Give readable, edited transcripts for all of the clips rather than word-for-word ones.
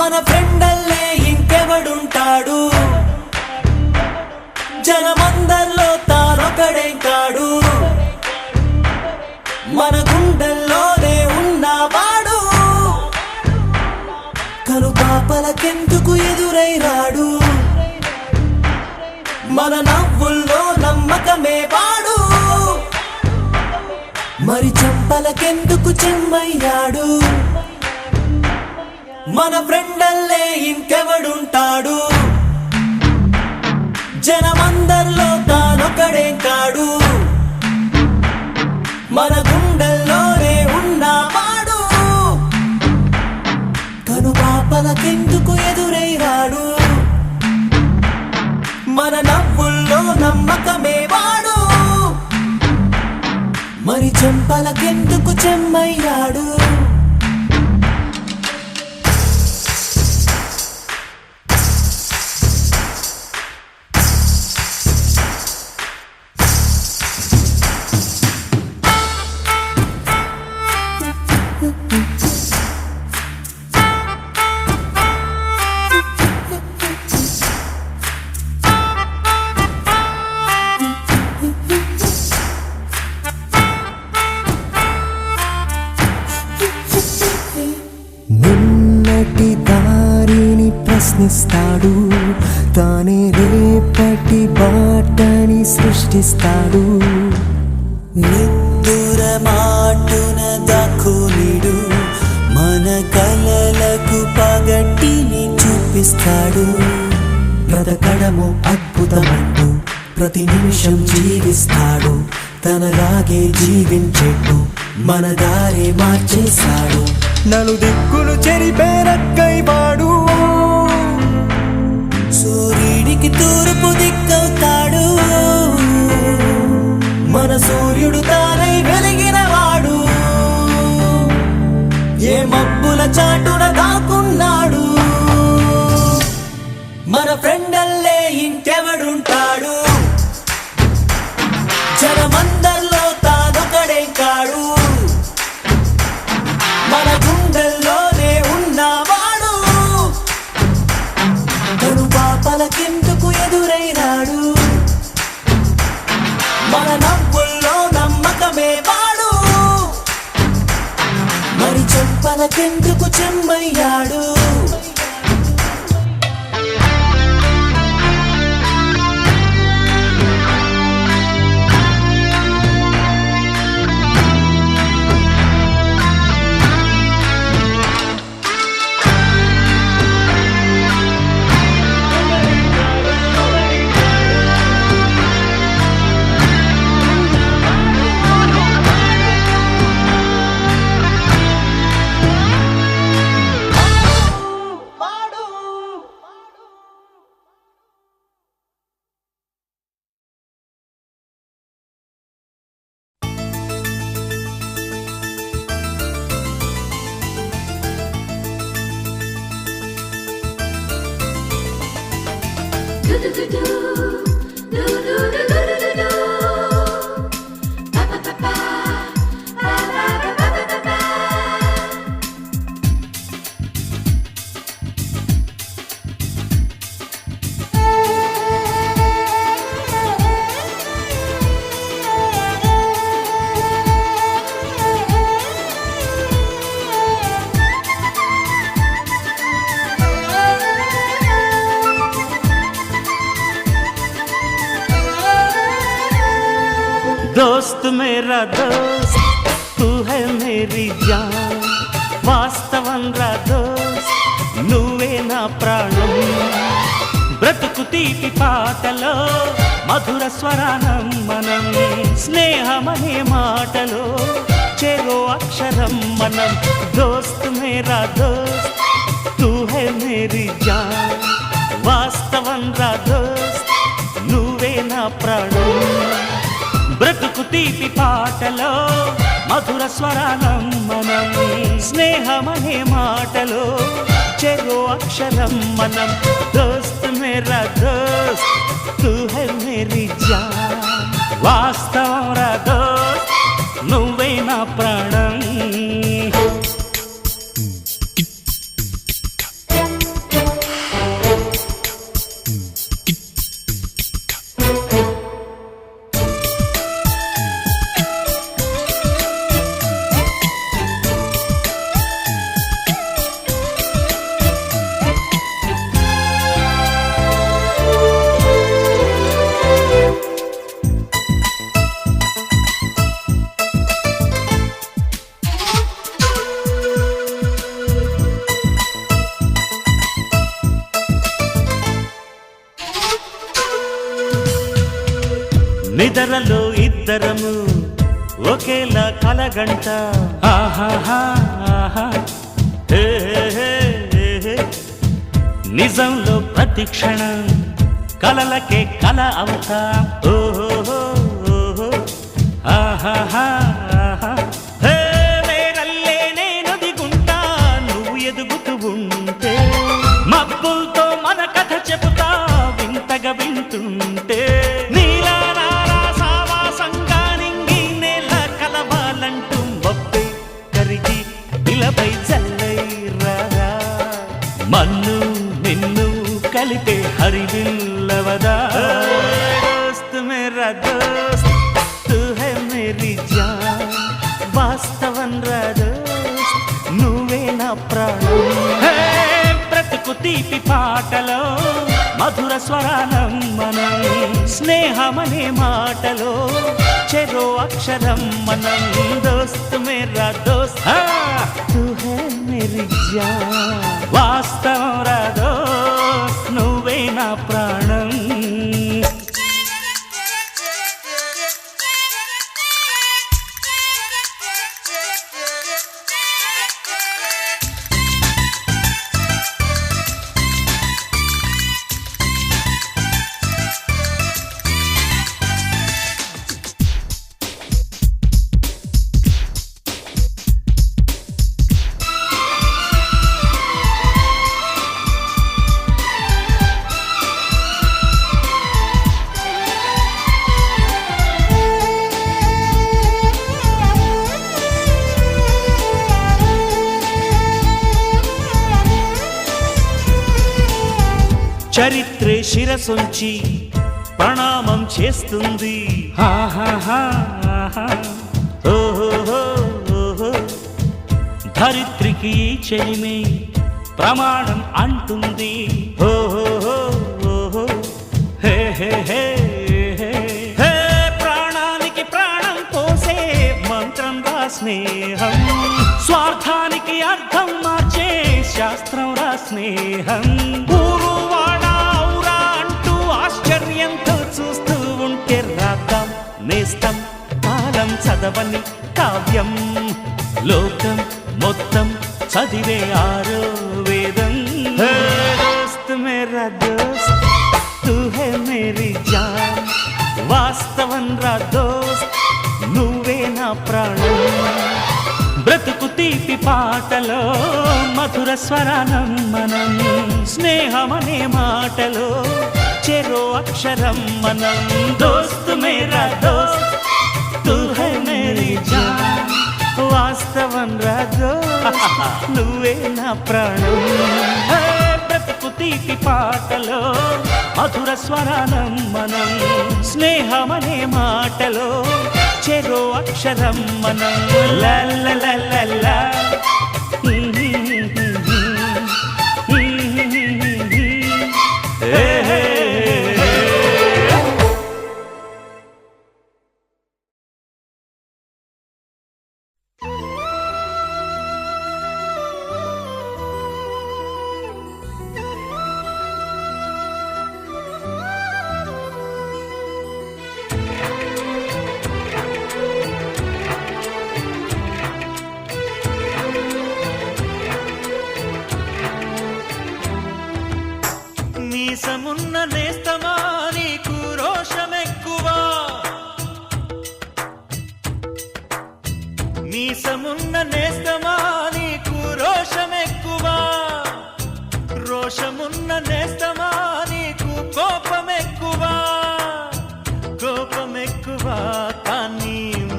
మన ఫ్రెండల్లే ఇంకెవడుంటాడు జనమందరిలో తానొకడే కాడు మన గుండెల్లోనే ఉన్నవాడు కనుపాపలకెందుకు ఎదురై రాడు మన నవ్వుల్లో నమ్మకమే వాడు మరి చెంపలకెందుకు చెమ్మయ్యాడు మన ఫ్రెండల్లే ఇంకెవడుంటాడు జనమందరిలో తానొకడే కాడు మన గుండెల్లోనే ఉన్నవాడు కనుపాపలకెందుకు ఎదురై రాడు మన నవ్వుల్లో నమ్మకమే వాడు మరి చెంపలకెందుకు చెమ్మయ్యాడు నిన్నటి దారిని ప్రశ్నిస్తాడు తానే రేపటి బాటని సృష్టిస్తాడు నిద్దుర మాటున దక్కునిడు మన కలలకు పగటిని చూపిస్తాడు బ్రతకడము అద్భుతమంటూ ప్రతి నిమిషం జీవిస్తాడు తనలాగే జీవించేట్టు మన దారి మార్చేశాడు నలుదిక్కులు చెరిపేరక్కైవాడు సూర్యుడికి తూర్పు దిక్కవుతాడు మన సూర్యుడు తానై వెలిగినవాడు ఏ మబ్బుల చాటున దాక్కున్నాడు మన ఫ్రెండల్లే ఇంకెవడుంటాడు జనమందరిలో తానొకడే కాడు మన గుండెల్లోనే ఉన్నవాడు కనుపాపలకెందుకు ఎదురై రాడు మన నవ్వుల్లో నమ్మకమే వాడు మరి చెంపలకెందుకు చెమ్మయ్యాడు दोस्त मेरा दोस्त तू है मेरी जान వాస్తవం రా దోస్త్ నువ్వే నా ప్రాణం బ్రతుకు తీపి పాటలో మధుర స్వరానం మనం స్నేహమనే మాటలో చెరో అక్షరం మనం దోస్త్ మేరా దోస్త్ తూ హై మేరీ జాన్ వాస్తవం రా దోస్త్ నువ్వే నా ప్రాణం బ్రతుకు తీపి పాటలో మధుర స్వరానం మనం స్నేహమనే మాటలో చెరో అక్షరం మనం దోస్త్ మేరా దోస్త్ తూ హై మేరీ జాన్ వాస్తవం రా దోస్త్ నువ్వే నా ప్రాణం నిదరలో ఇద్దరము ఒకేలా కలగంట ఆహాహా ఆహా హే హే హే. నిజంలో ప్రతి క్షణం కలలకే కల అవుతా ఓహో ఓహో ఆహాహా ఆహా హే మేరల్లే నేను దిగుంటా నువ్వు ఎదుగుతూ ఉంటే మబ్బులతో మన కథ చెబుతా వింతగా వింటుంటే నీలా నాలా సావాసంగా నింగి నేల కలవాలంటూ మొబ్బే కరిగి ఇలపై చల్లై రారా మన్ను నిన్ను కలిపే హరివిల్లవదా దోస్త్ మేరా దోస్త్ తూ హై మేరీ జాన్ వాస్తవం రా దోస్త్ నువ్వే నా ప్రాణం హే బ్రతుకు తీపి పాటలో మధుర స్వరాలం మనం స్నేహమనే మాటలో చెరో అక్షరం మనం దోస్త్ మేరా దోస్త్ తూ హై మేరీ జాన్ వాస్తవం రా దోస్త్ నువ్వే నా ప్రాణం చరిత్రే శిరసొంచి ప్రణామం చేస్తుంది ఆహాహా ఆహా ఓహో ఓహో ధరిత్రికి ఈ చెలిమే ప్రమాణం అంటుంది ఓహో ఓహో హే హే హే హే హే ప్రాణానికి ప్రాణం పోసే మంత్రం రా స్నేహం స్వార్థానికి అర్థం మార్చే శాస్త్రం రా స్నేహం ఆశ్చర్యంతో చూస్తూ ఉంటే రాద్దాం నేస్తం కాలం చదవని కావ్యం లోకం మొత్తం చదివే ఆరో వేదం దోస్త్ మేరా దోస్త్ తూ హై మేరీ జాన్ వాస్తవం రా దోస్త్ నువ్వే నా ప్రాణం బ్రతుకు తీపి పాటలో మధుర స్వరానం మనం స్నేహమనే మాటలో చెరో అక్షరం మనం దోస్త్ మేరా దోస్త్ తూ హై మేరీ జాన్ వాస్తవం రా దోస్త్ నువ్వే నా ప్రాణం బ్రతుకు తీపి పాటలో మధుర స్వరానం మనం స్నేహమనే మాటలో చెరో అక్షరం మనం లా లా లా లా లా మీసమున్న నేస్తమా నీకు రోషమెక్కువా మీసమున్న నేస్తమా నీకు రోషమెక్కువా రోషమున్న నేస్తమా నీకు కోపమెక్కువా కోపమెక్కువా కానీ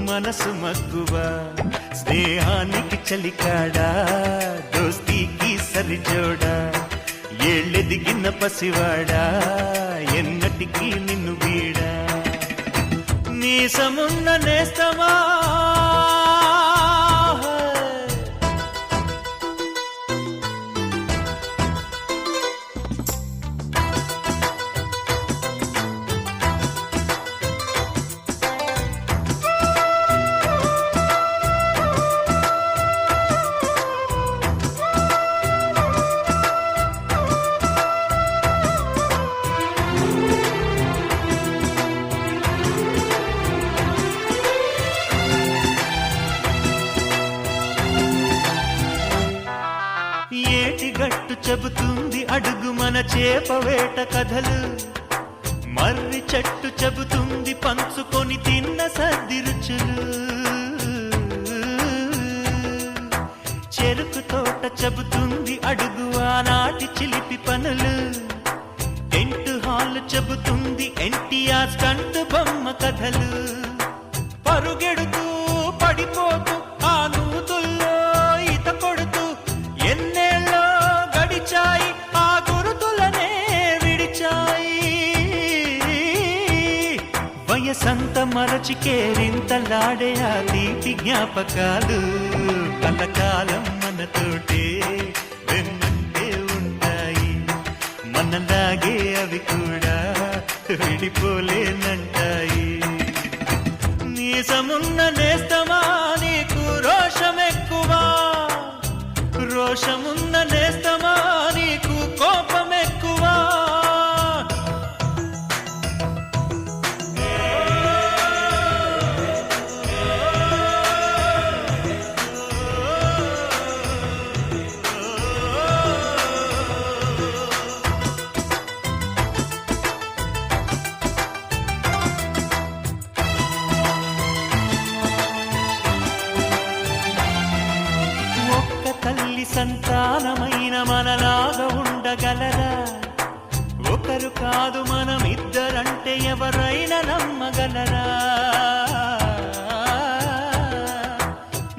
మనసు మక్కువా స్నేహానికి చలికాడా దోస్తీకి సరిజోడా ఏళ్ళెదిగిన పసివాడా ఎన్నటికీ నిన్ను వీడా మీసమున్న నేస్తమా చెబుతుంది అడుగు మన చేపవేట కథలు, మర్రి చెట్టు చెబుతుంది పంచుకొని తిన్న సర్ది రుచులు, చెరుకు తోట చెబుతుంది అడుగు ఆనాటి చిలిపి పనులు, టెంట్ హాల్ చెబుతుంది ఎన్టీఆర్ స్టంట్ బొమ్మ కథలు, పరుగెడుతూ పడిపోతూ ఆ నూతుల్లో ఈత కొడుతూ ఎన్నేళ్ళో గడిచాయి ఆ గురుతులనే విడిచాయి. వయసంత మరచి కేరింతలాడే ఆ తీపి జ్ఞాపకాలు కలకాలం మనతోటే వెన్నంటే ఉంటాయి, మనలాగే అవి కూడా విడిపోలేనంటాయి. నీసమున్న నేస్తమా నీకు రోషమెక్కువా, రోషమున్న నేస్తమా నీకు కోపమెక్కువా. తల్లి సంతానమైన మనలాగా ఉండగలరా, ఒకరు కాదు మనమిద్దరంటే ఎవరైనా నమ్మగలరా.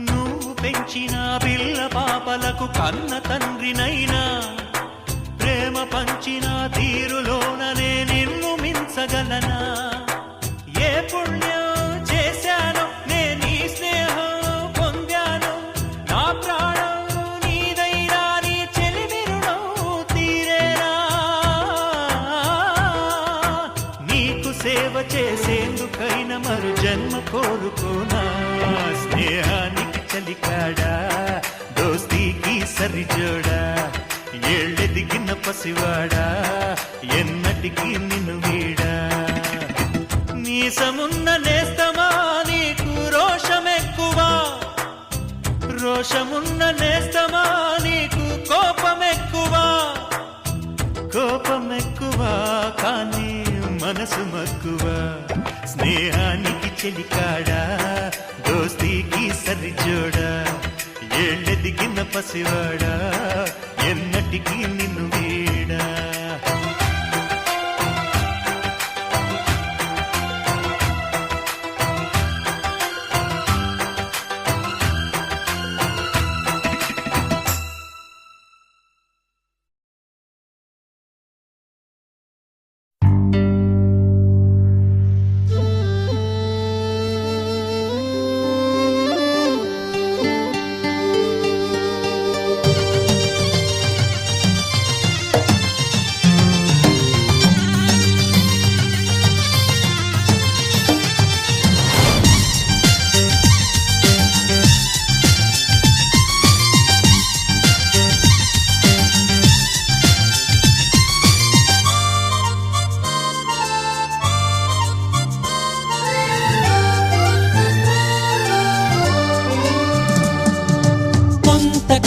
నువ్వు పెంచిన పిల్ల పాపలకు కన్న తండ్రినైనా, ప్రేమ పంచిన తీరులోననే నిన్ను మించగలనా. ఏ పుణ్యం చేశానో నేను ఈ స్నేహం పొందాను, నా ప్రాణం సేవ చేసేందుకైనా మరు జన్మ కోరుకోనా. స్నేహానికి చలికాడా దోస్తీకి సరిజోడా, ఏళ్ళెదిగిన పసివాడా ఎన్నటికీ నిన్ను వీడా. నీసమున్న నేస్తమా నీకు రోషమెక్కువా, రోషమున్న నేస్తమా నీకు కోపమెక్కువా, కోపమెక్కువా కానీ మనసు మక్కువ. స్నేహానికి చెలికాడా దోస్తీకి సరిజోడా, ఏళ్ళెదిగిన పసివాడా ఎన్నటికీ నిన్ను వీడా.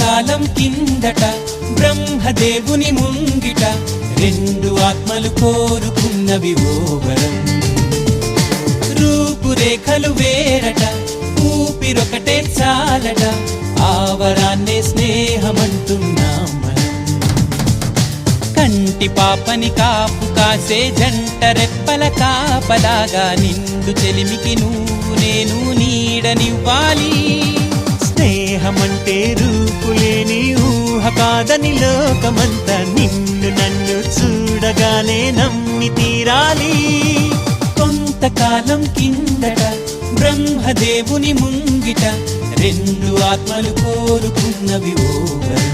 కాలం కిందట బ్రహ్మదేవుని ముంగిట రెండు ఆత్మలు కోరుకున్నవి ఓ వరం. రూపురేఖలు వేరట ఊపిరొకటే చాలట, ఆ వరాన్నే స్నేహమంటున్నాం మనం. కంటి పాపని కాపు కాసే జంట రెప్పల కాపలాగా నిండు చెలిమికి నువ్వు నేను నీడనివ్వాలి. స్నేహమంటే రూపులేని ఊహ కాదని లోకమంతా నిన్ను నన్ను చూడగానే నమ్మి తీరాలి. కొంతకాలం కిందట బ్రహ్మదేవుని ముంగిట రెండు ఆత్మలు కోరుకున్నవి ఓ వరం.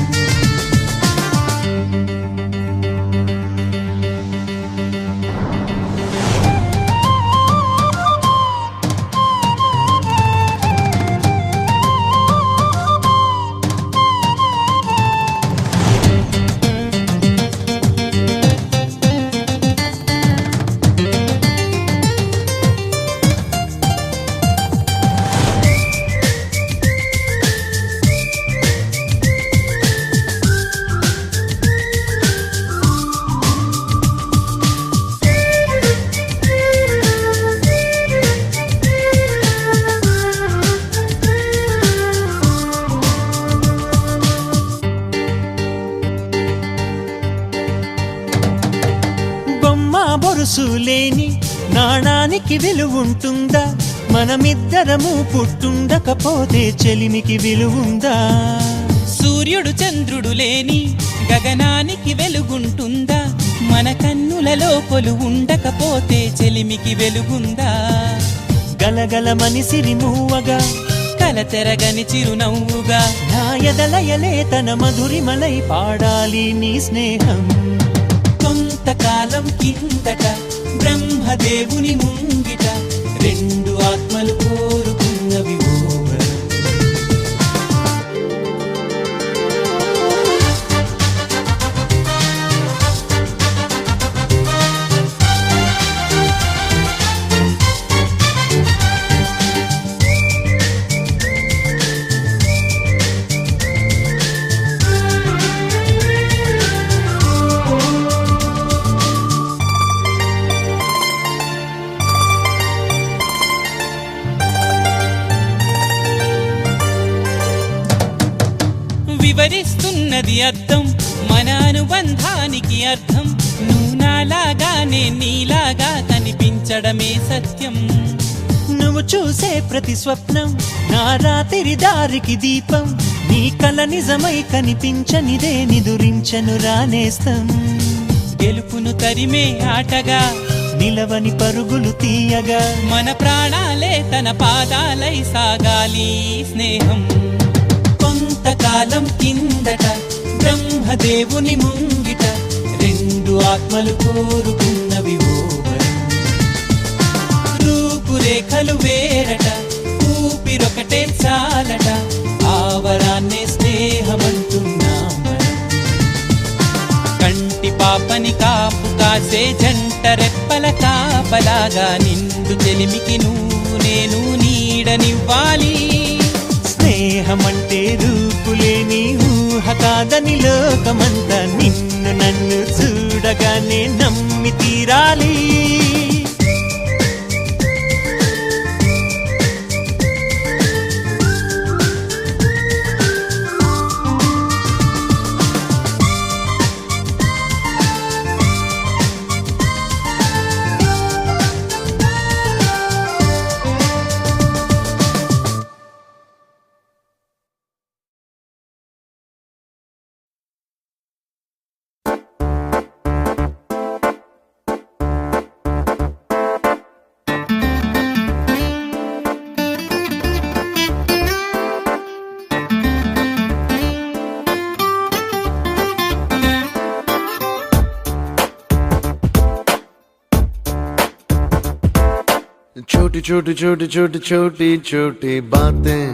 మనసు లేని నాణానికి విలువుంటుందా? మనమిద్దరము పుట్టుండకపోతే చెలిమికి విలువుందా? సూర్యుడు చంద్రుడు లేని గగనానికి వెలుగుంటుందా? మన కన్నులలో కొలువుండకపోతే చెలిమికి వెలుగుందా? గలగలమని సిరిమూవగా కలతెరగని చిరునవ్వుగా నా ఎదలయలే తన మధురిమలై పాడాలి నీ స్నేహం. కొంతకాలం కిందట బ్రహ్మదేవుని ముంగిట రెండు ఆత్మలు కోరుకున్నవి ఓ వరం. వివరిస్తున్నది అర్థం మన అనుబంధానికి అర్థం. నువ్వు నాలాగా నేను నీలాగా కనిపించడమే సత్యం. నువ్వు చూసే ప్రతి స్వప్నం నా రాత్రి దారికి దీపం. నీ కల నిజమై కనిపించనిదే నిదురించను రానేస్తం. గెలుపును తరిమే ఆటగా నిలవని పరుగులు తీయగా మన ప్రాణాలే తన పాదాలై సాగాలి స్నేహం. కొంతకాలం కిందట బ్రహ్మదేవుని ముంగిట రెండు ఆత్మలు కోరుకున్నవి ఓ వరం. రూపురేఖలు వేరట ఊపిరొకటే చాలట ఆ వరాన్నే స్నేహమంటున్నాం మనం. కంటి పాపని కాపు కాసే జంట రెప్పల కాపలాగా నిండు చెలిమికి నువ్వు నేను నీడనివ్వాలి. స్నేహమంటే రూపులేని ఊహ కాదని లోకమంతా నిన్ను నన్ను చూడగానే నమ్మి తీరాలి. छोटी छोटी छोटी छोटी छोटी छोटी बातें,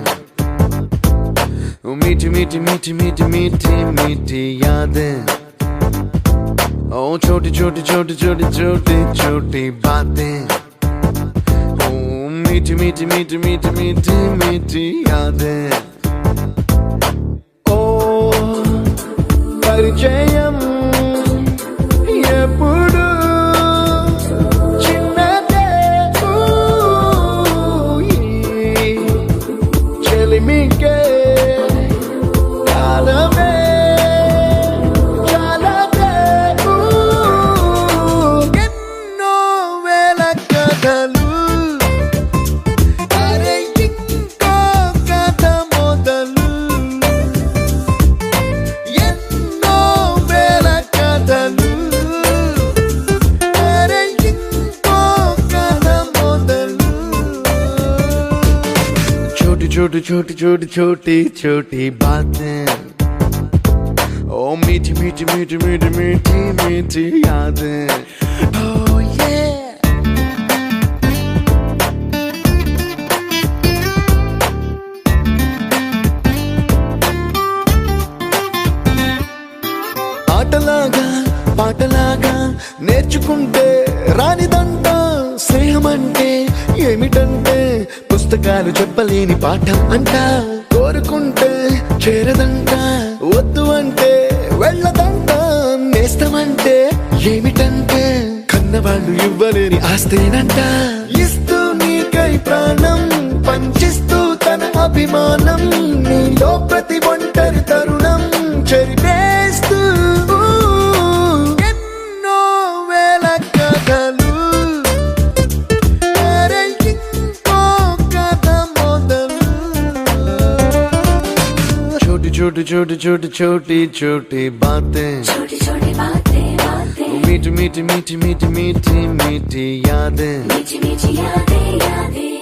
वो मीठी मीठी मीठी मीठी मीठी मीठी यादें. ओ छोटी छोटी छोटी छोटी छोटी छोटी बातें, ओ मीठी मीठी मीठी मीठी मीठी मीठी यादें. ओ परिचयम ఎప్పుడు छोटी छोटी छोटी छोटी छोटी बातें, ओ मीठी मीठी मीठी मीठी मीठी मीठी यादें. Oh yeah. ఆటలాగా పాటలాగా నేర్చుకుంటే రానిదంట స్నేహమంటే ఏమిటంటే పుస్తకాలు చెప్పలేని పాఠం అంట. కోరుకుంటే చేరదంట, వద్దు అంటే వెళ్ళదంట. నేస్తమంటే ఏమిటంటే కన్నవాళ్ళు ఇవ్వలేని ఆస్తేనంట. ఇస్తూ నీకై ప్రాణం పంచిస్తూ తన అభిమానం, నీలో ప్రతి ఒంటరి తరుణం చెరిపేస్తూ ఎన్నో వేల కథలు. छोटी छोटी छोटी छोटी छोटी बातें, छोटी छोटी बातें बातें, मीठी मीठी मीठी मीठी मीठी मीठी यादें, मीठी मीठी यादें यादें।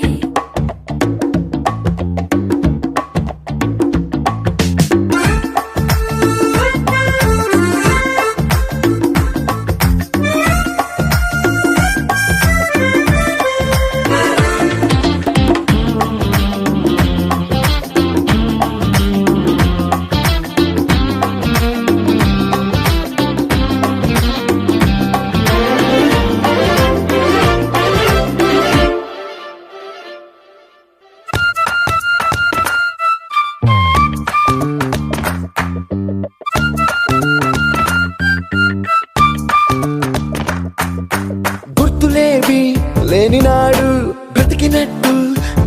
గుర్తులేవి లేని నాడు బ్రతికినట్టు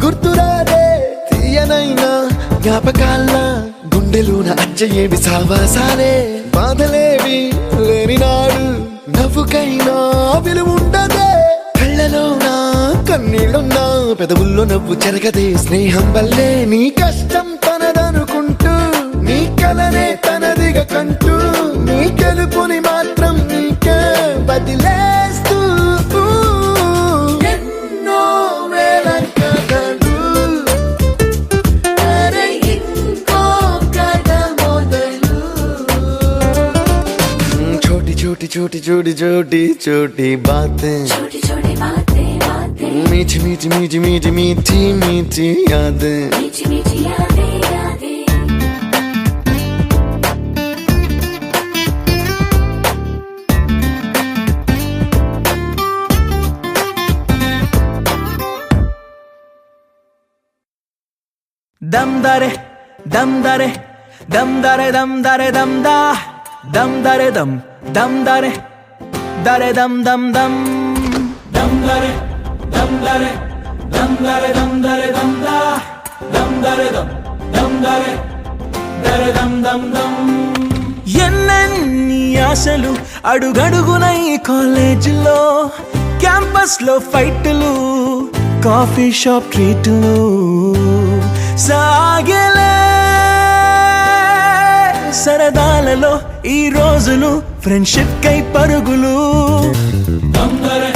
గుర్తురాదే తీయనైనా జ్ఞాపకాల గుండెలోన అచ్చయేవి సావాసాలే బాధలేవి లేని నాడు నవ్వుకైనా విలువుండదే కళ్ళలోనా కన్నీళ్ళున్నా పెదవుల్లో నవ్వు చెరగదే స్నేహం వల్లే నీ కష్టం తనదనుకుంటూ నీ కలనే తనదిగా కంటూ నీ గెలుపుని మాత్రం నీకే బదిలేస్తూ ఎన్నో వేల కథలు అరే ఇంకో కథ మొదలు छोटी छोटी छोटी छोटी छोटी छोटी बातें, छोटी छोटी बातें बातें, मीठी मीठी मीठी मीठी मीठी मीठी यादें, मीठी मीठी यादें यादें। దమ్ దరే దమ్ దరే దమ్ దరే దమ్ దరే దమ్ దా దమ్ దరే దమ్ దరే దరే దమ్ దమ్ దమ్ దమ్ దరే దమ్ దరే దమ్ దరే దమ్ దరే దమ్ దా దమ్ దరే దమ్ దరే దరే దమ్ దమ్ దమ్. ఎన్నెన్ని ఆశలు అడుగడుగున ఈ కాలేజీలో క్యాంపస్ లో ఫైట్లు కాఫీ షాప్ ట్రీట్లు సాగలే సరదాలలో ఈ రోజులు ఫ్రెండ్షిప్ కై పరుగులు దమ్ దరే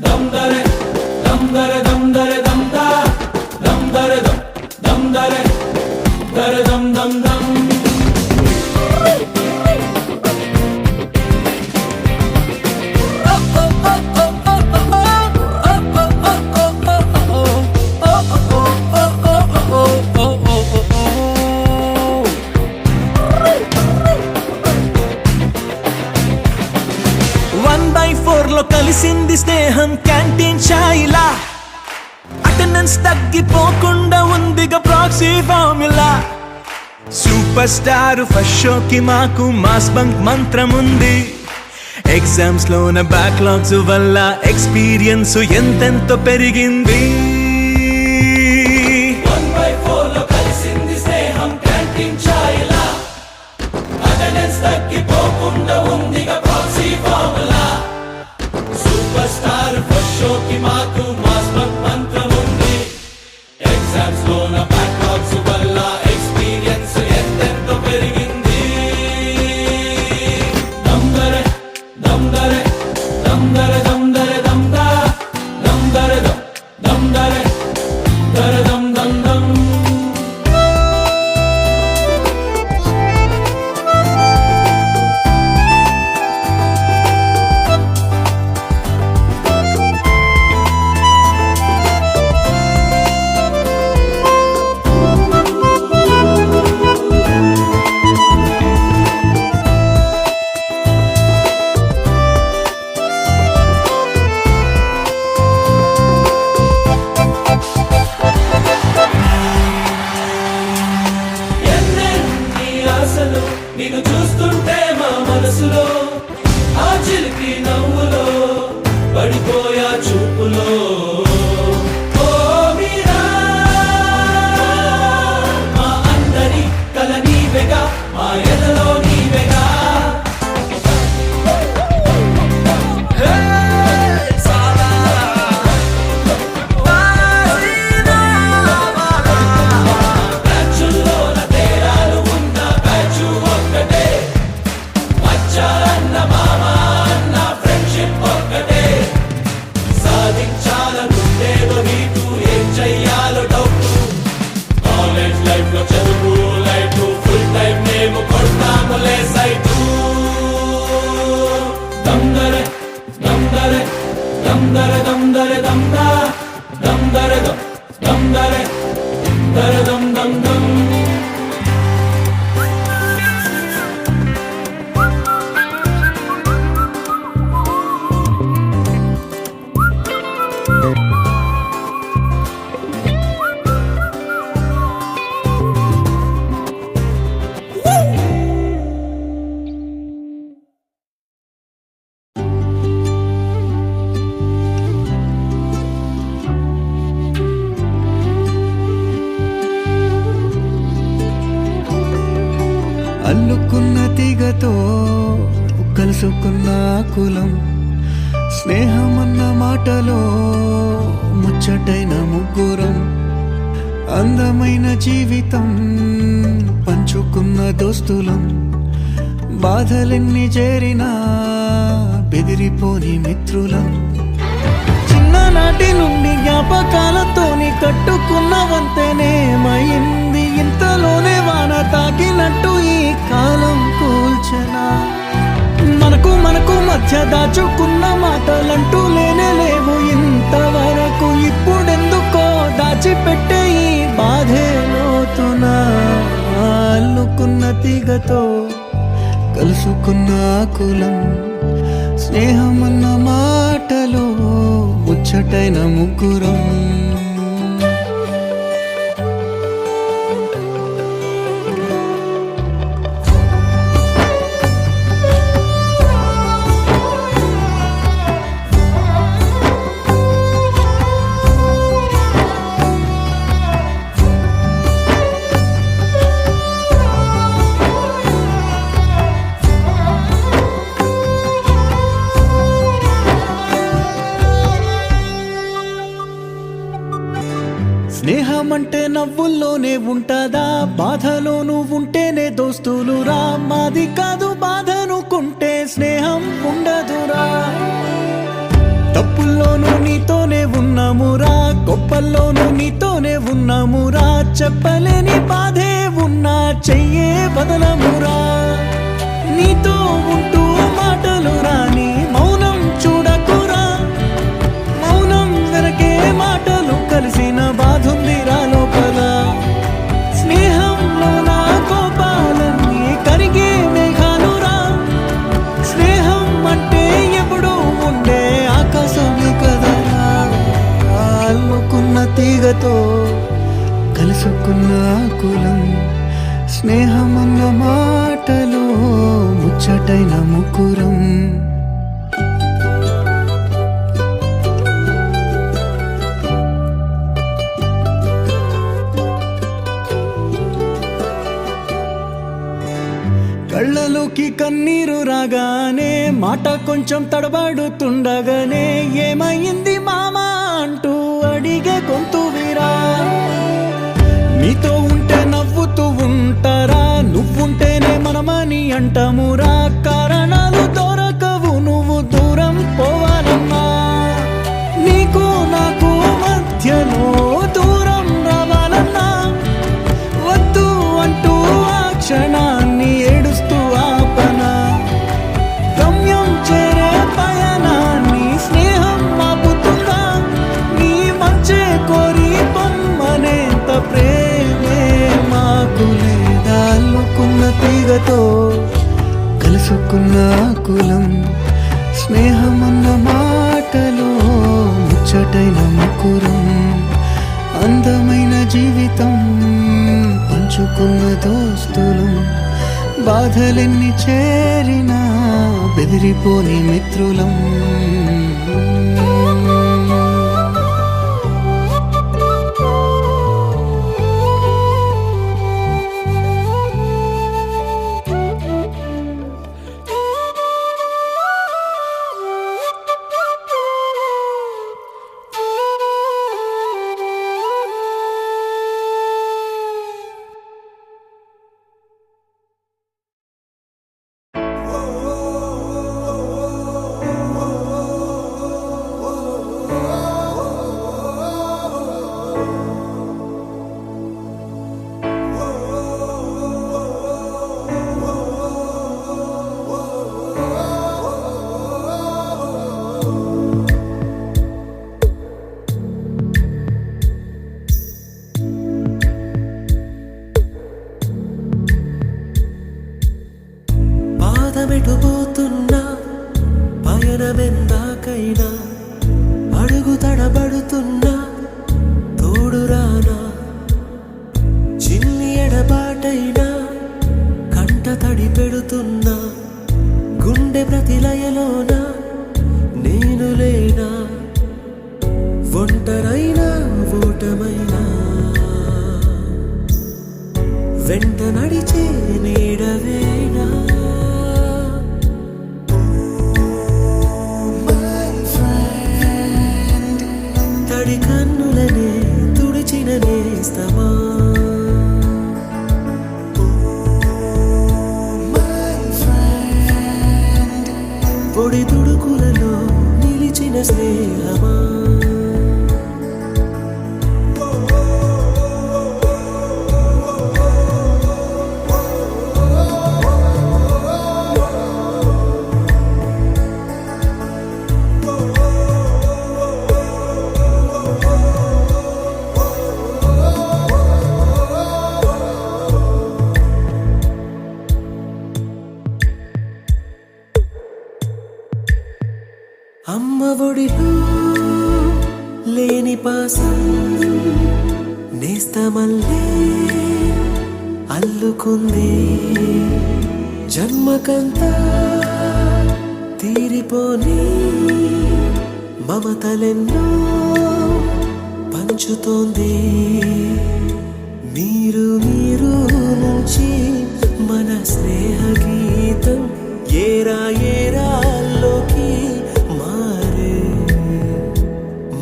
దమ్ దరే దమ్ దరే దమ్ దరే దమ్ దా దమ్ దరే దమ్ దరే దరే దమ్ దమ్ దమ్. లో కలిసింది స్నేహం క్యాంటీన్ ఛాయిలా అటెండెన్స్ తగ్గిపోకుండా ఉందిగా proxy formula super star first షోకి మాకు మాస్ బంక్ మంత్రం ఉంది ఎగ్జామ్స్ లోన బ్యాక్లాగ్స్ వల్ల ఎక్స్పీరియన్స్ ఎంతెంతో పెరిగింది 1/4 లో కలిసింది స్నేహం క్యాంటీన్ ఛాయిలా అటెండెన్స్ తగ్గిపోకుండా ఉందిగా proxy formula super star first షోకి మాకు మాస్ బంక్ మంత్రం ఉంది ఎగ్జామ్స్ లోన బ్యాక్లాగ్స్ వల్ల ఎక్స్పీరియన్స్ ఎంతెంతో పెరిగింది దమ్ దరే దమ్ దరే దమ్ దరే దమ్ దరే దమ్ దా దమ్ దరే దమ్ దరే దరే దమ్ దమ్ దమ్. అల్లుకున్న తీగతో కలుసుకున్న కులం స్నేహమన్న మాటలో ముచ్చటైన ముగ్గురం అందమైన జీవితం పంచుకున్న దోస్తులం బాధలెన్ని చేరినా బెదిరిపోని మిత్రులం చిన్ననాటి నుండి జ్ఞాపకాలతోని కట్టుకున్న వంతెనేమైంది ఇంతలోనే వాన తాకినట్టు ఈ కాలం కూల్చనా మనకు మధ్య దాచుకున్న మాటలంటూ లేనే లేవు ఇంతవరకు ఇప్పుడెందుకో దాచిపెట్టే ఈ బాధే లోతునా అల్లుకున్న తీగతో కలుసుకున్న కులం స్నేహమన్న మాటలో ముచ్చటైన ముగ్గురం స్నేహమంటే నవ్వుల్లోనే ఉంటదా బాధలోనూ ఉంటేనే దోస్తులురా మాది కాదు బాధనుకుంటే స్నేహం ఉండదురా తప్పుల్లోనూ నీతోనే ఉన్నామురా గొప్పల్లోనూ నీతోనే ఉన్నామురా చెప్పలేని బాధే ఉన్నా చెయ్యే బదలమురా నీతో ఉంటూ మాటలు రాని మౌనం చూడకురా మౌనం వెనకే మాటలు కలిసిన బాధుందిరా లోపల స్నేహంలో నా కోపాలన్నీ కరిగే మేఘాలురా స్నేహం అంటే ఎప్పుడు ఉండే ఆకాశమే కదరా అల్లుకున్న తీగతో కలుసుకున్న కులం స్నేహమన్న మాటలో ముచ్చటైన ముగ్గురం కళ్ళలోకి కన్నీరు రాగానే మాట కొంచెం తడబడుతుండగానే ఏమైంది మామా అంటూ అడిగే గొంతు వీరా నీతో ఉంటే నవ్వుతూ ఉంటారా నువ్వుంటేనే మనమని అంటామురా కారణాలు దొరకవు నువ్వు దూరం పోవాలన్నా నీకు నాకు మధ్యలో దూరం రావాలన్నా వద్దు అంటూ ఆ క్షణాన్ని ఏడుస్తూ ఆపనా గమ్యం చేరే పయనాన్ని స్నేహం ఆపుతుందా నీ మంచే కోరి పొమ్మనేంత ప్రేమే మాకు లేదా అల్లుకున్న తీగతో కలుసుకున్న కులం స్నేహమన్న మాటలో ముచ్చటైన ముగ్గురం అందమైన జీవితం పంచుకున్న దోస్తులం బాధలెన్ని చేరినా బెదిరిపోని మిత్రులం పాదమెటుపోతున్నా పయనమెందాకైనా అడుగు తడబడుతున్నా తోడురానా చిన్ని ఎడబాటైనా కంట తడి పెడుతున్నా గుండె ప్రతిలయలోన నేను లేనా ఒంటరైనా ఓటమైనా వెంట నడిచే నీడవే అమ్మ ఒడిలో లేని పాసం నేస్తమల్లే అల్లుకుంది జన్మకంతా తీరిపోని మమతలెన్నో పంచుతోంది మీరు మీరు నుంచి మన స్నేహ గీతం ఏరా ఏరాల్లోకి మారే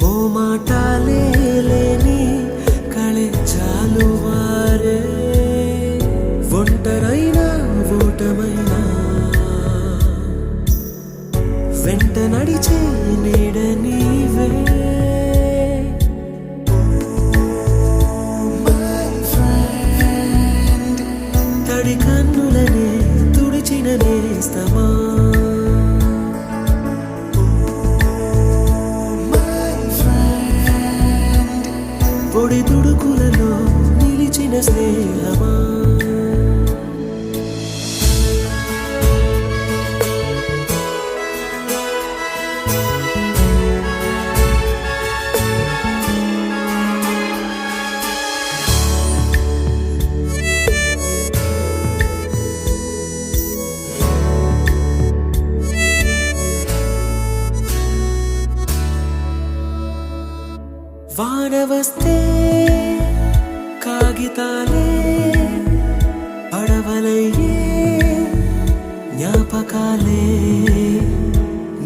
మోమాటాలే లేని కళే చాలు వారే ఒంటరైనా ఓటమైనా వెంట నడిచే నీడ నీవే తడి కన్నులనే తుడిచిన నేస్తమా పొడి తుడుకులలో నిలిచిన స్నేహమా వాన వస్తే కాగితాలే పడవలయ్యే జ్ఞాపకాలే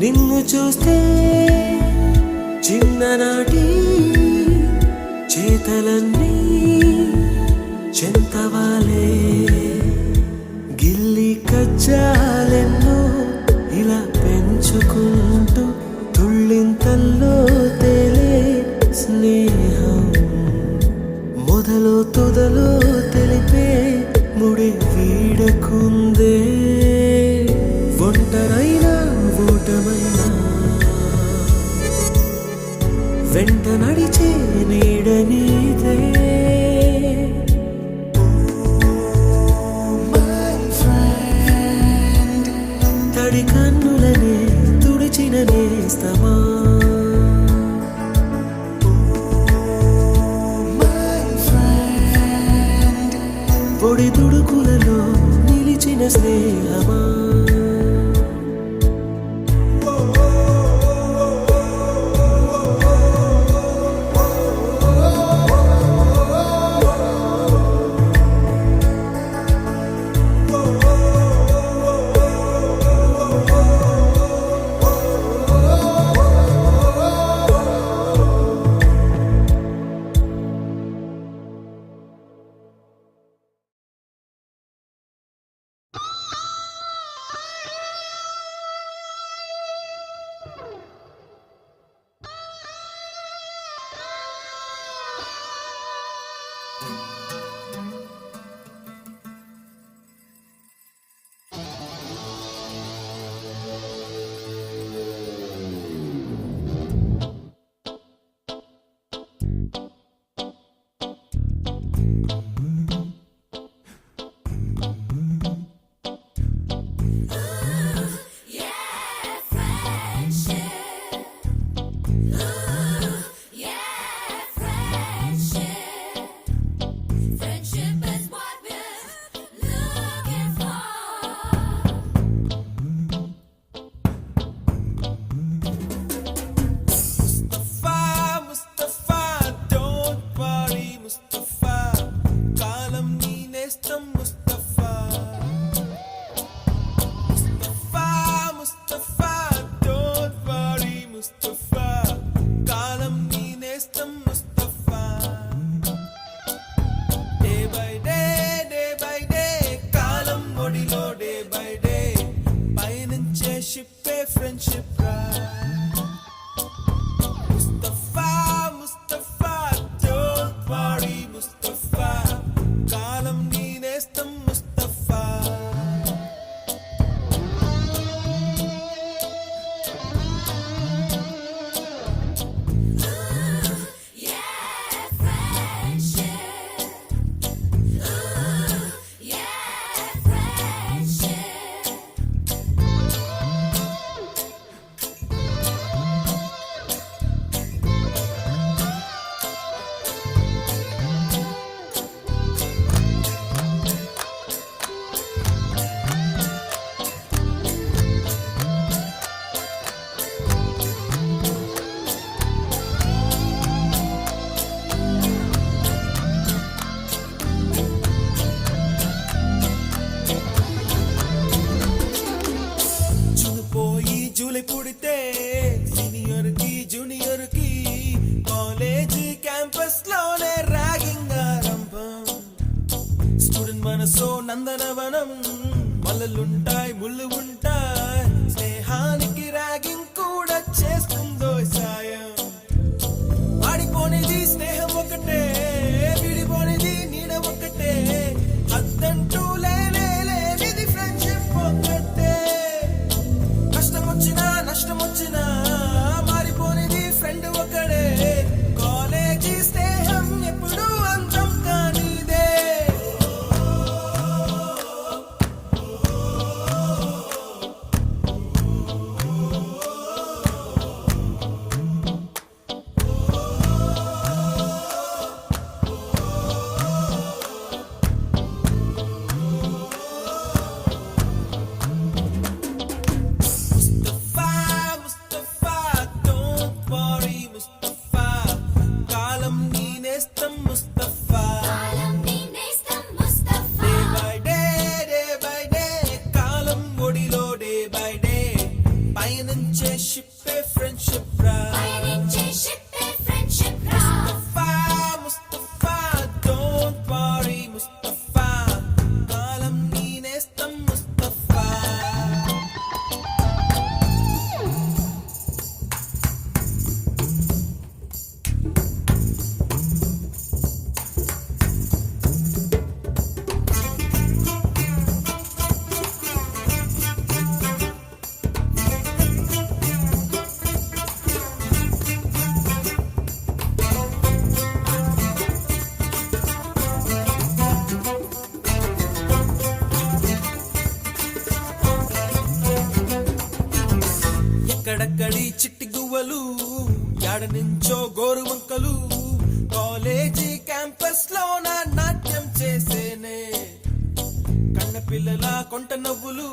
నిన్ను చూస్తే చిన్ననాటి చేతలన్నీ చెంతవాలే గిల్లి కజ్జాలెన్నో ఇలా పెంచుకుంటూ తుళ్ళింతల్లో తేలే స్నేహం మొదలు తుదలు తెలిపే ముడి వీడకుందే ఒంటరైనా ఓటమైనా వెంట నడిచే నీడ నీదే తడి కన్నులనే తుడిచిన నేస్తమా పొడి తుడుకులలో నిలిచిన స్నేహమా ఉద్యానవనం మల్లలుంటాయి ముళ్ళు ఉంటాయి స్నేహానికి ర్యాగింగ్ కూడా చేస్తుందో సాయం వాడిపోనిది స్నేహం ఒకటే విడిపోనిది నీడ ఒకటే అద్దంటూ లేనిది ఫ్రెండ్షిప్ ఒకటే కష్టం వచ్చినా నష్టం వచ్చినా మారిపోనిది ఫ్రెండ్ ఒకడే కాలేజీ స్నేహం ఎప్పుడు అంతం కానిదే ముస్తఫా don't worry ముస్తఫా కాలం నీ నేస్తం ముస్తఫా డే బై డే కాలం ఒడిలో డే బై డే పయనించే షిప్పే ఫ్రెండ్షిప్ రా ముస్తఫా don't worry ముస్తఫా కాలం నీ నేస్తం ముస్తఫా ఎక్కడక్కడి చిట్టి గువ్వలు యాడ నుంచో గోరు వంకలు కాలేజీ క్యాంపస్ లో నా నాట్యం చేసేనే కన్న పిల్లల కొంట నవ్వులు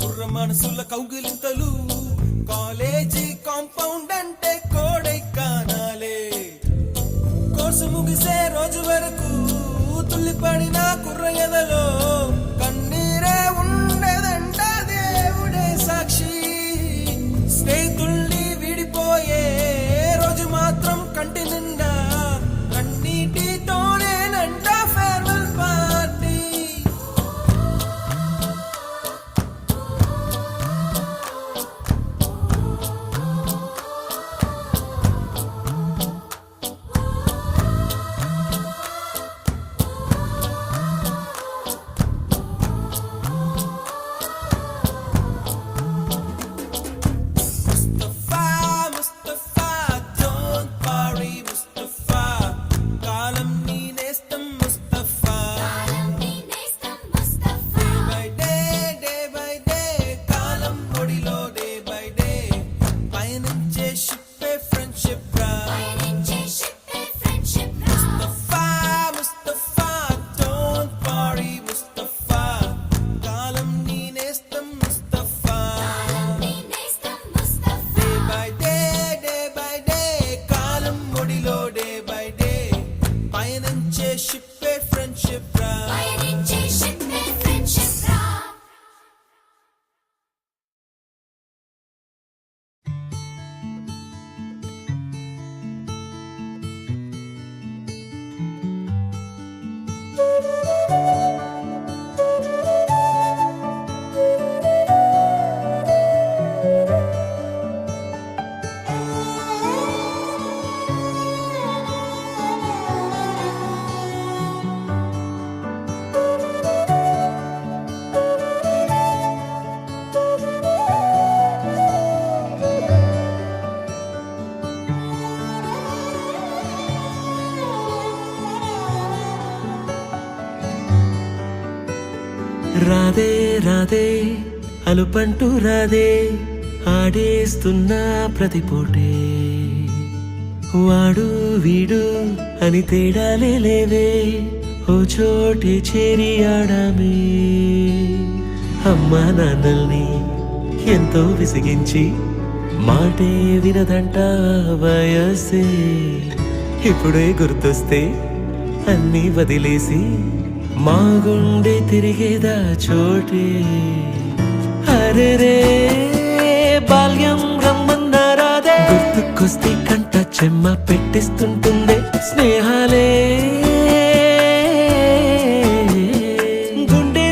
కుర్ర మనసుల కౌగిలింతలు కాలేజీ కాంపౌండ్ అంటే కోడై కానాలే కోర్సు ముగిసే రోజు వరకు తుల్లిపడిన కుర్ర ఎదలో కన్నీరే ఉండేదంట దేవుడే సాక్షి స్నేహితుల్ని విడిపోయే రోజు మాత్రం కంటి నిండా కన్నీటితోనేనంట farewell party Mustafa don't worry Mustafa కాలం నీ నేస్తం ముస్తఫా డే బై డే కాలం ఒడిలో డే బై డే పయనించే షిప్పే ఫ్రెండ్షిప్ రా ముస్తఫా don't worry ముస్తఫా కాలం నీ నేస్తం ముస్తఫా డే బై డే కాలం ఒడిలో డే బై డే పయనించే షిప్పే ఫ్రెండ్షిప్ రా రాదే రాదే అలుపంటూ రాదే ఆడేస్తున్నా ప్రతి పూటే వాడు వీడు అని తేడాలే లేవే ఓ చోటే చేరి ఆడామే అమ్మా నాన్నల్ని ఎంతో విసిగించి మాటే వినదంట వయసే ఇప్పుడే గుర్తొస్తే అన్నీ వదిలేసి మా గుండె తిరిగేదా చోటే అరే రే బాల్యం రమ్మన్నారాదే గుర్తుకొస్తే కంట చెమ్మ పెట్టిస్తుంటుందే స్నేహాలే గుండె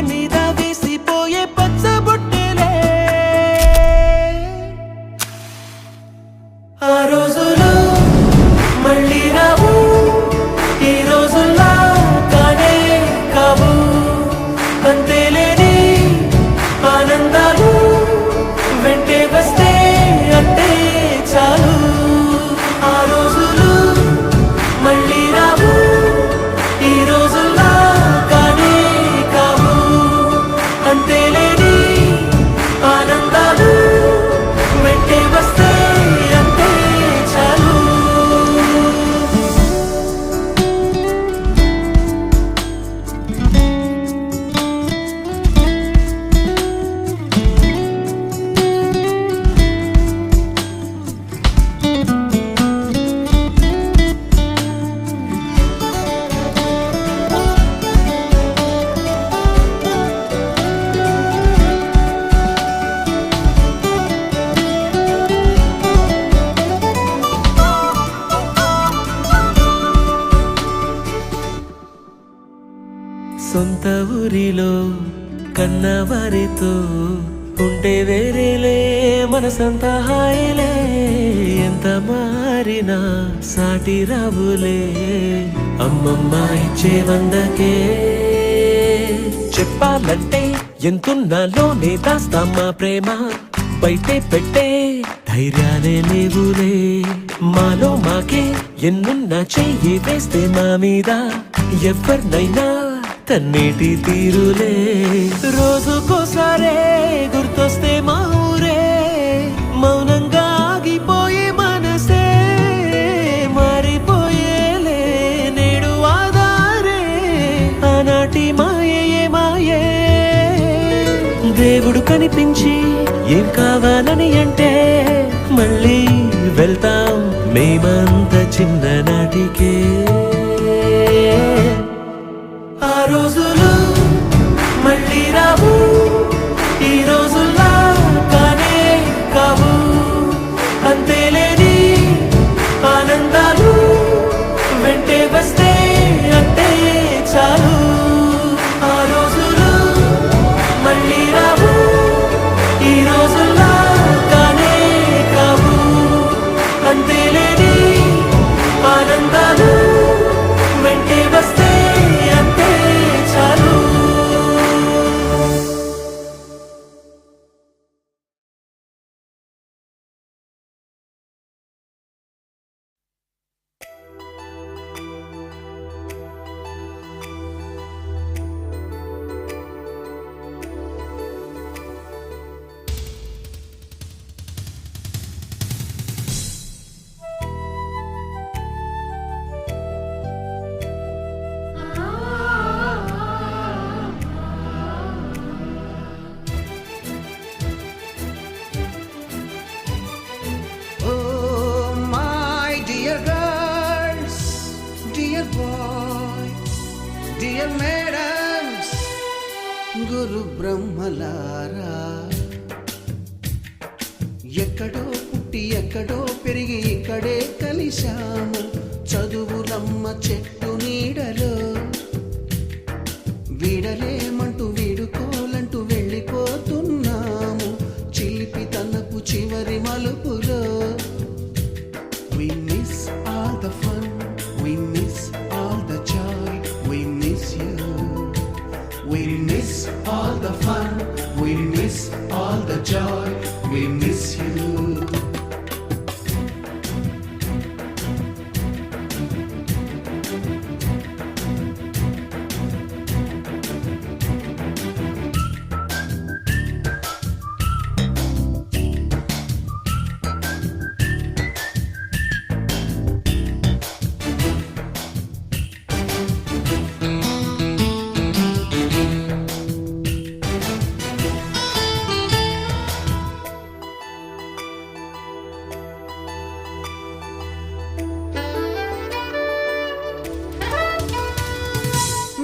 సొంత ఊరిలో కన్నవారితో ఉంటే వేరేలే మనసంతా హాయిలే ఎంత మారినా సాటి రావులే అమ్మమ్మ ఇచ్చే వందకే చెప్పాలంటే ఎంతున్నాలోనే దాస్తామా ప్రేమ బయటే పెట్టే ధైర్యాలే లేవులే మాలో మాకే ఎన్నున్నా చెయ్యి వేస్తే మా మీద ఎవరినైనా తన్నేటి తీరులే రోజుకోసారే గుర్తొస్తే మా ఊరే మౌనంగా ఆగిపోయే మనసే మారిపోయేలే నేడు ఆధారే ఆనాటి మాయే మాయే దేవుడు కనిపించి ఏం కావాలని అంటే మళ్ళీ వెళ్తాం మేమంత చిన్ననాటికే ఆ రోజులు మళ్ళీ రావు ఈ రోజుల్లా కానే కావు అంతేలేని ఆనందాలు వెంటే వస్తే అంతే చాలు ఆ రోజులు మళ్ళీ రావు ఈ రోజుల్లా కానే కావు అంతేలేని ఆనందాలు వెంటే వస్తే అంతే చాలు Oh, my dear girls, dear boys, dear madams, గురు బ్రహ్మలారా ఎక్కడో పుట్టి ఎక్కడో పెరిగి ఇక్కడే కలిశాము చదువులమ్మ చెట్టు నీడలో వీడలేమంటూ వీడుకోలంటూ వెళ్ళిపోతున్నాము చిలిపి తనపు చివరి మలుపులో We miss all the fun, we miss all the joy, we miss you. We miss all the fun, we miss all the joy, we miss you.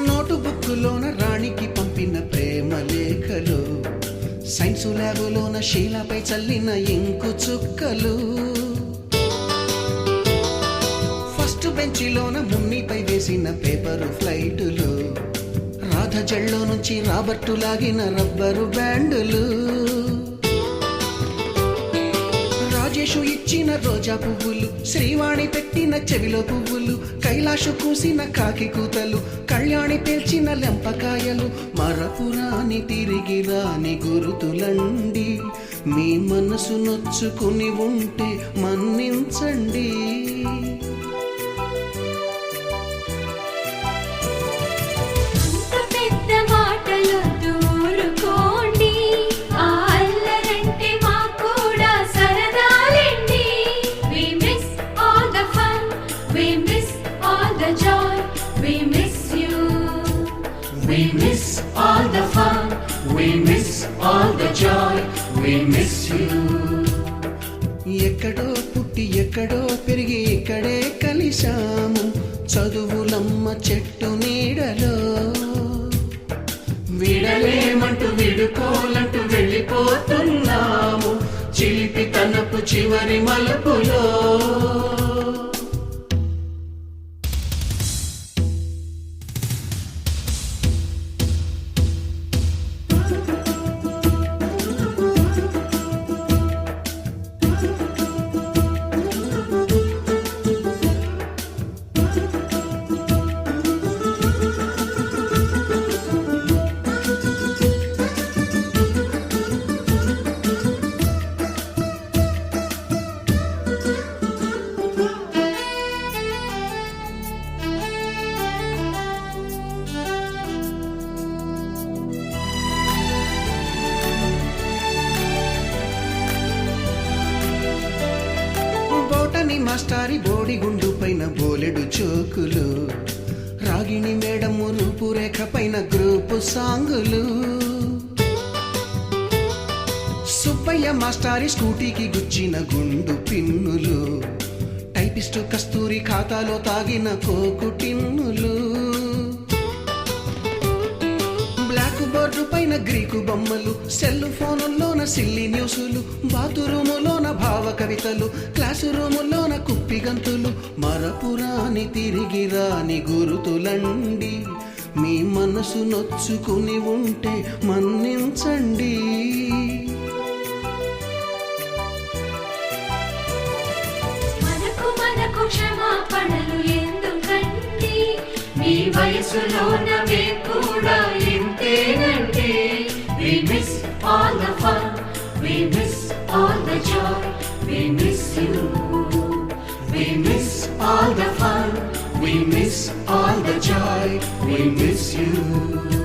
Note బుక్కులోన రాణికి పంపిన ప్రేమ లేఖలు సైన్సు ల్యాబులోన శీలపై చల్లిన ఇంకు చుక్కలు ఫస్ట్ బెంచిలోన మున్నిపై వేసిన పేపరు ఫ్లైటులు రాధ జల్లో నుంచి Robert లాగిన rubber బ్యాండులు Rajesh ఇచ్చిన రోజా పువ్వులు శ్రీవాణి పెట్టిన చెవిలో పువ్వులు కైలాషు కూసిన కాకి కూతలు కళ్యాణి పేల్చిన లెంపకాయలు మరపురాని తిరిగి రాని గురుతులండి మీ మనసు నొచ్చుకుని ఉంటే మన్నించండి అంత పెద్ద మాటలొద్దు ఊరుకోండి ఆ అల్లరంటే మాకు కూడా సరదాలండి We miss all the fun, we miss all the joy, we miss you. We miss all the fun, we miss all the joy, we miss you. ఎక్కడో పుట్టి ఎక్కడో పెరిగి ఇక్కడే కలిశాము చదువులమ్మ చెట్టు నీడలో విడలేమంటూ విడుకోలంటూ వెళ్ళిపోతున్నాము చిలిపి తనపు చివరి మలుపులో మాస్టారి బోడిగుండు పైన బోలెడు చోకులు, రాగిణి మేడము రూపురేఖ పైన గ్రూపు సాంగులు, సుబ్బయ్య మాస్టారి స్కూటీకి గుచ్చిన గుండు పిన్నులు, టైపిస్టు కస్తూరి ఖాతాలో తాగిన కోకు టిన్నులు, బ్లాక్ బోర్డు పైన గ్రీకు బొమ్మలు, సెల్ ఫోనుల్లోన సిల్లి న్యూసులు, బాతురూములోన భావ కవితలు, క్లాసు రూములోన కుప్పి గంతులు, మరపురాని తిరిగి రాని గురుతులండి, మీ మనసు నొచ్చుకుని ఉంటే మన్నించండి. మనకు క్షమాపణలు ఎందుకండి, మీ వయసులోన మేము కూడా ఇంతేనండి. We miss all the fun, we miss all the joy, we miss you. We miss all the fun, we miss all the joy, we miss you.